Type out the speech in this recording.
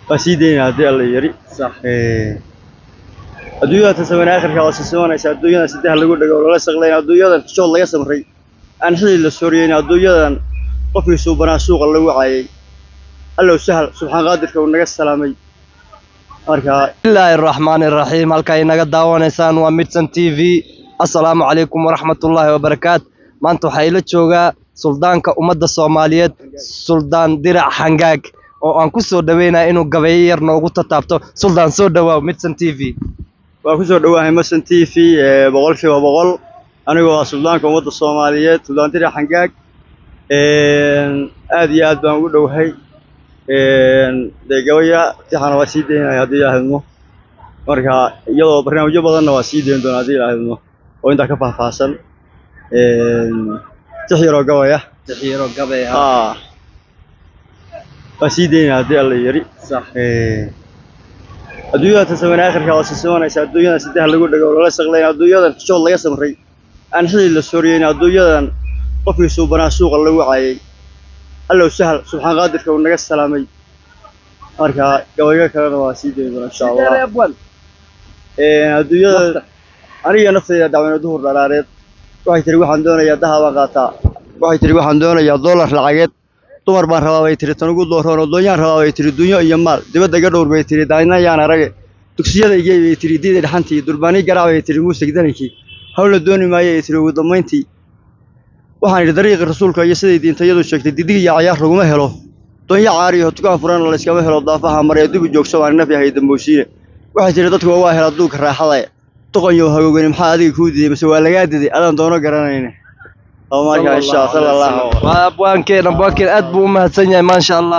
وسيدين هذي الله يري صح الدنيا تسوين آخر كواس السوون إيش الدنيا سدها اللي يقول ولا سقلين الدنيا إن شاء الله يسمري أنا حلي السوريين الدنيا قفي سوبنا سوق اللي وعي الله سهل سبحان قادر كون السلامي بسم الله الرحمن الرحيم halka inaga daawanaysaan waa Midsan TV Assalaamu calaykum waraxmatullaahi wabarakaat maanta waxa ila jooga suldaanka ummadda Soomaaliyeed Suldaan Dirac Hangaag oo aan ku soo dhaweynaa inuu gabayo yar noogu taabto suldaan soo dhawaaw Midsan TV waa ku soo dhawaahay Midsan TV boqolkiiba boqol anigoo ah suldaanka ummadda Soomaaliyeed Suldaan Dirac Hangaag aad iyo aad baan ugu dhawahay deegawaya tixana waa sii deynaya haddii ilaahayno marka iyadoo barnaamijyo badanna waa sii deyn doona haddii ilaahayno oo intaa ka faahfaahsan tix yaroo gabaya waa sii deynaya haddii alla yiri صح adduunyada tasawin aakhirka waa sisoonaysa adduunyada saddex lagu dhago wala saqlayn adduunyadan shool laga samray aan xilli la sooriyeen adduunyadan qofkii suubanaa suuqa lagu caayay الله سهل سبحان قادر كون السلامي marka gabayga kalena waa sii deeyo insha Allah adduunyada aniga naftayda dacwada duhur dhalaareed waxay tiri waxaan doonayaa dahab qaataa waxay tiri waxaan doonayaa dollar lacageed dumar baan rabaa way tiri tan ugu doorano doonyaan rabaa way tiri dunyo iyo maal dibadda ga dhowr bay tiri daaynaayaan arag dugsiyada igay bay tiri diiday dhaxantii durbaani garaabay tiri muusig danikii hawla dooni maayay tiri ugu dambeyntii waxaan idhi dariiqa rasuulka iyo sidii diintayadu sheegtay didig iyo ciyaar laguma helo doonyo caariyo tukaan furan la iskama helo daafaha maray dib u joogso waan naf yahay dambooshiine waxay tiri dadku waa hela duulka raaxada toqonyo hagoogani maxaa adiga ku diiday mise waa laga diiday adaan doono garanayna oo marka insha Allah sallallahu waa abwaankeena aad buu u mahadsan yahay ma sha Allah